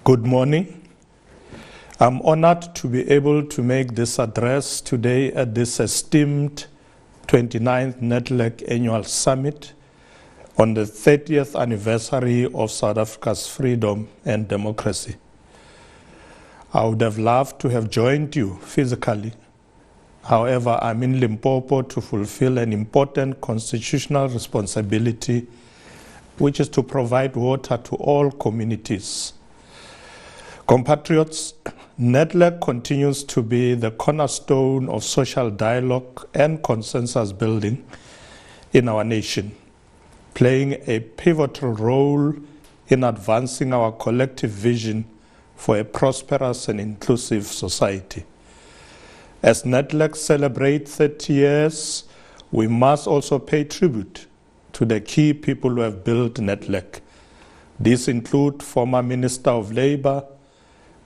Good morning. I'm honored to be able to make this address today at this esteemed 29th Nedlac Annual Summit on the 30th anniversary of South Africa's freedom and democracy. I would have loved to have joined you physically. However, I'm in Limpopo to fulfill an important constitutional responsibility, which is to provide water to all communities. Compatriots, Nedlac continues to be the cornerstone of social dialogue and consensus building in our nation, playing a pivotal role in advancing our collective vision for a prosperous and inclusive society. As Nedlac celebrates 30 years, we must also pay tribute to the key people who have built Nedlac. These include former Minister of Labour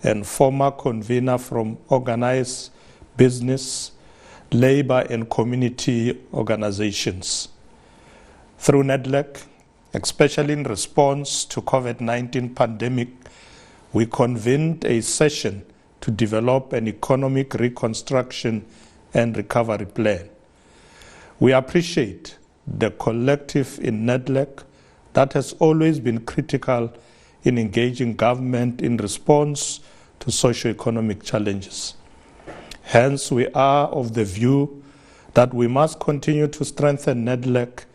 and former convener from organized business, labor and community organizations. Through Nedlac, especially in response to COVID-19 pandemic, we convened a session to develop an economic reconstruction and recovery plan. We appreciate the collective in Nedlac that has always been critical in engaging government in response to socio-economic challenges. Hence, we are of the view that we must continue to strengthen Nedlac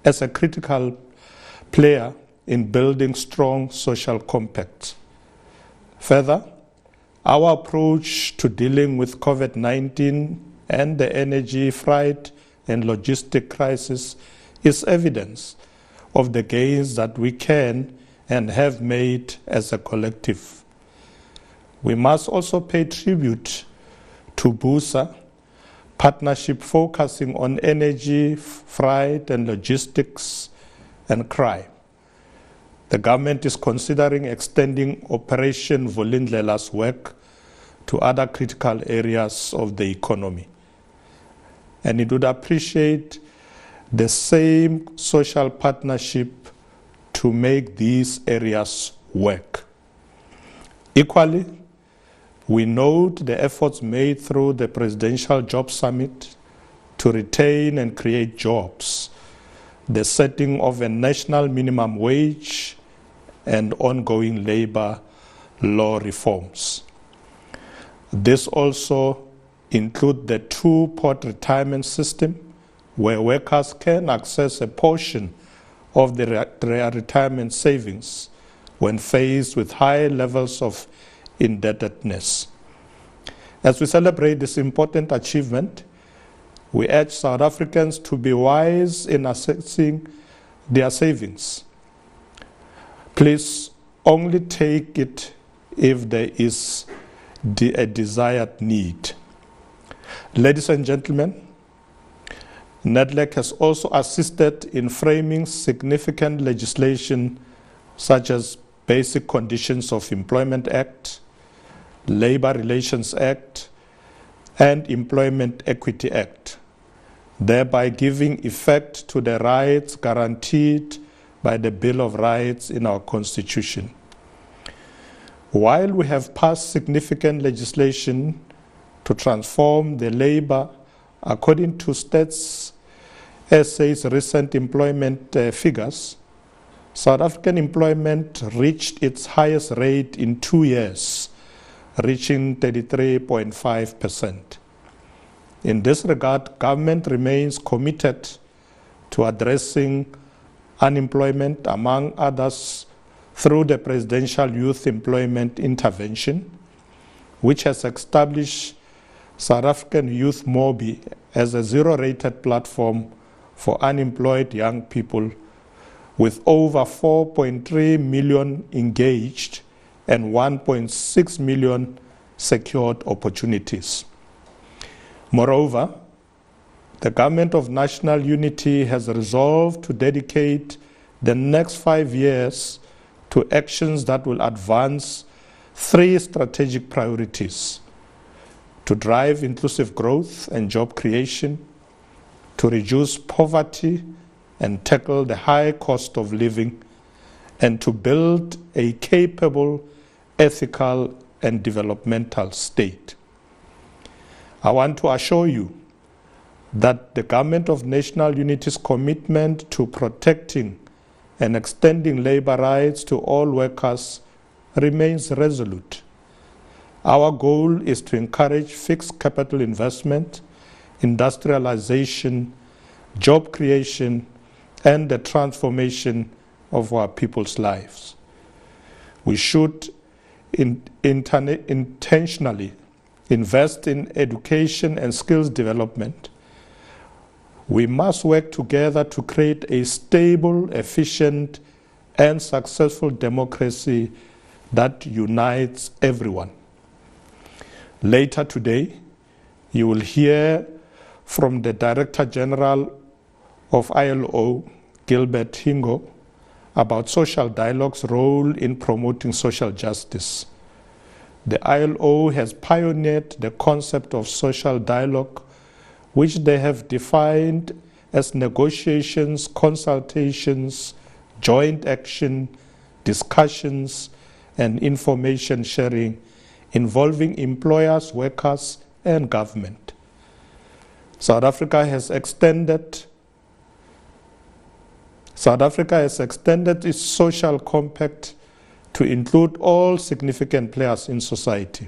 as a critical player in building strong social compacts. Further, our approach to dealing with COVID-19 and the energy, freight, and logistic crisis is evidence of the gains that we can and have made as a collective. We must also pay tribute to BUSA, partnership focusing on energy, freight, and logistics, and crime. The government is considering extending Operation Vulindlela's work to other critical areas of the economy. And it would appreciate the same social partnership to make these areas work. Equally, we note the efforts made through the Presidential Job Summit to retain and create jobs, the setting of a national minimum wage, and ongoing labor law reforms. This also includes the two-pot retirement system, where workers can access a portion of their retirement savings when faced with high levels of indebtedness. As we celebrate this important achievement, we urge South Africans to be wise in assessing their savings. Please only take it if there is a desired need. Ladies and gentlemen, Nedlac has also assisted in framing significant legislation such as Basic Conditions of Employment Act, Labor Relations Act, and Employment Equity Act, thereby giving effect to the rights guaranteed by the Bill of Rights in our Constitution. While we have passed significant legislation to transform the labor, according to Stats SA's recent employment figures, South African employment reached its highest rate in 2 years, reaching 33.5%. In this regard, government remains committed to addressing unemployment, among others, through the Presidential Youth Employment Intervention, which has established South African Youth Mobi as a zero-rated platform for unemployed young people, with over 4.3 million engaged and 1.6 million secured opportunities. Moreover, the Government of National Unity has resolved to dedicate the next 5 years to actions that will advance 3 strategic priorities: to drive inclusive growth and job creation, to reduce poverty and tackle the high cost of living, and to build a capable ethical, and developmental state. I want to assure you that the Government of National Unity's commitment to protecting and extending labor rights to all workers remains resolute. Our goal is to encourage fixed capital investment, industrialization, job creation, and the transformation of our people's lives. We should intentionally invest in education and skills development. We must work together to create a stable, efficient, and successful democracy that unites everyone. Later today, you will hear from the Director General of ILO, Gilbert Hingo, about social dialogue's role in promoting social justice. The ILO has pioneered the concept of social dialogue, which they have defined as negotiations, consultations, joint action, discussions, and information sharing involving employers, workers, and government. South Africa has extended its social compact to include all significant players in society,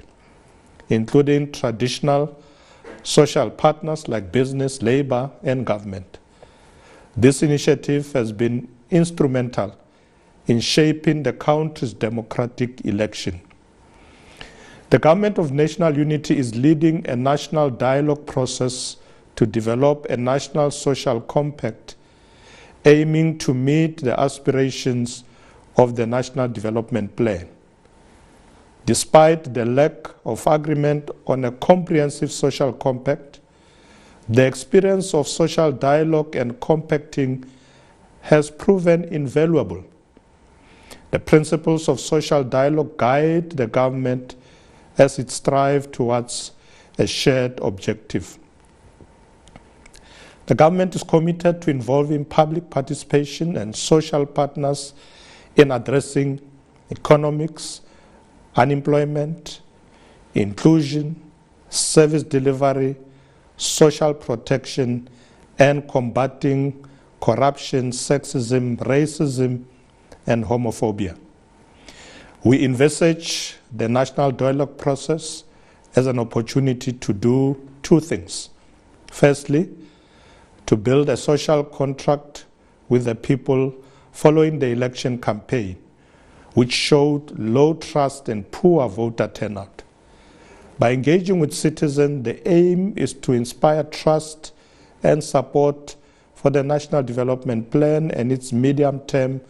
including traditional social partners like business, labor, and government. This initiative has been instrumental in shaping the country's democratic election. The Government of National Unity is leading a national dialogue process to develop a national social compact aiming to meet the aspirations of the National Development Plan. Despite the lack of agreement on a comprehensive social compact, the experience of social dialogue and compacting has proven invaluable. The principles of social dialogue guide the government as it strives towards a shared objective. The government is committed to involving public participation and social partners in addressing economics, unemployment, inclusion, service delivery, social protection, and combating corruption, sexism, racism, and homophobia. We envisage the national dialogue process as an opportunity to do two things. Firstly, to build a social contract with the people following the election campaign, which showed low trust and poor voter turnout. By engaging with citizens, the aim is to inspire trust and support for the National Development Plan and its medium-term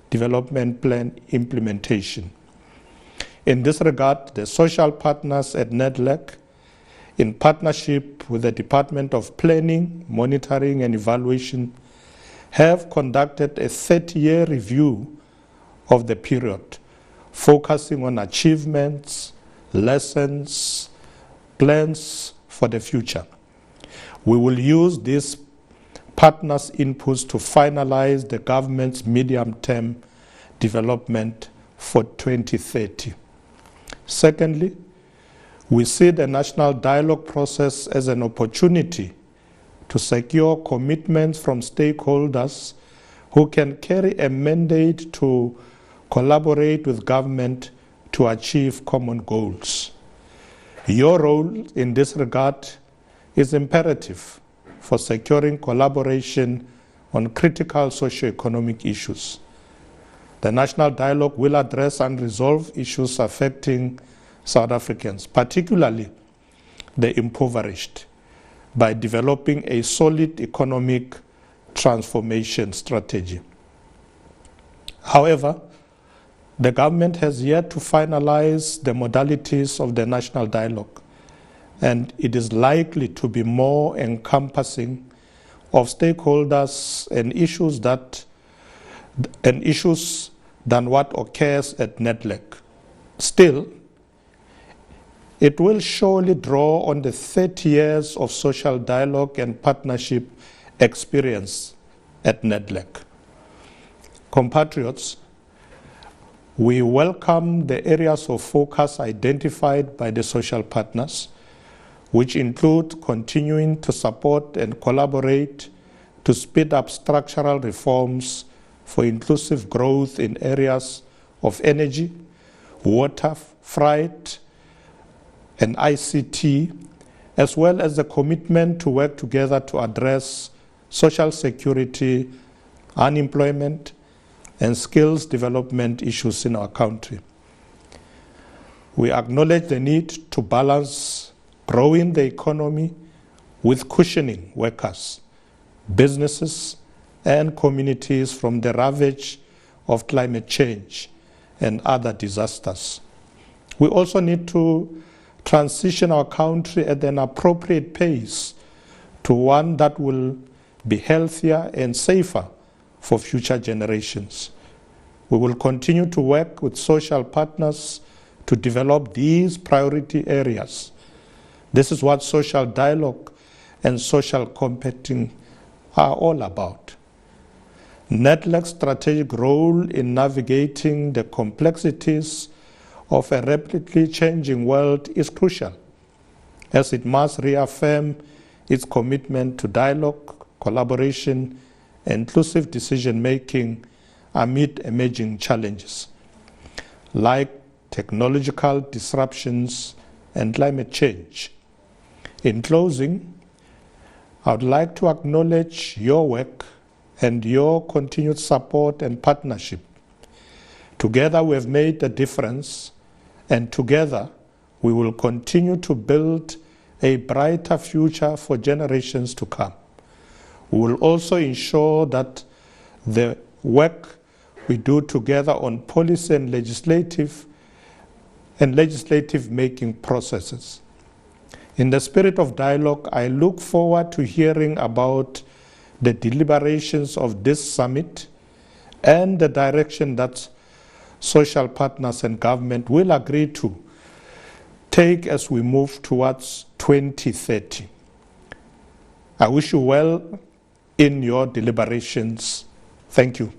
development plan implementation. In this regard, the social partners at Nedlac, in partnership with the Department of Planning, Monitoring and Evaluation, have conducted a 30-year review of the period, focusing on achievements, lessons, plans for the future. We will use these partners' inputs to finalize the government's medium-term development for 2030. Secondly, we see the national dialogue process as an opportunity to secure commitments from stakeholders who can carry a mandate to collaborate with government to achieve common goals. Your role in this regard is imperative for securing collaboration on critical socio-economic issues. The national dialogue will address unresolved issues affecting South Africans, particularly the impoverished, by developing a solid economic transformation strategy. However, the government has yet to finalize the modalities of the national dialogue, and it is likely to be more encompassing of stakeholders and issues than what occurs at Nedlac. Still, it will surely draw on the 30 years of social dialogue and partnership experience at Nedlac. Compatriots, We welcome the areas of focus identified by the social partners, which include continuing to support and collaborate to speed up structural reforms for inclusive growth in areas of energy, water, freight, and ICT, as well as the commitment to work together to address social security, unemployment, and skills development issues in our country. We acknowledge the need to balance growing the economy with cushioning workers, businesses, and communities from the ravage of climate change and other disasters. We also need to transition our country at an appropriate pace to one that will be healthier and safer for future generations. We will continue to work with social partners to develop these priority areas. This is what social dialogue and social compacting are all about. Nedlac's strategic role in navigating the complexities of a rapidly changing world is crucial, as it must reaffirm its commitment to dialogue, collaboration, and inclusive decision-making amid emerging challenges, like technological disruptions and climate change. In closing, I would like to acknowledge your work and your continued support and partnership. Together we have made a difference, and together we will continue to build a brighter future for generations to come. We will also ensure that the work we do together on policy and legislative making processes. In the spirit of dialogue, I look forward to hearing about the deliberations of this summit and the direction that social partners and government will agree to take as we move towards 2030. I wish you well in your deliberations. Thank you.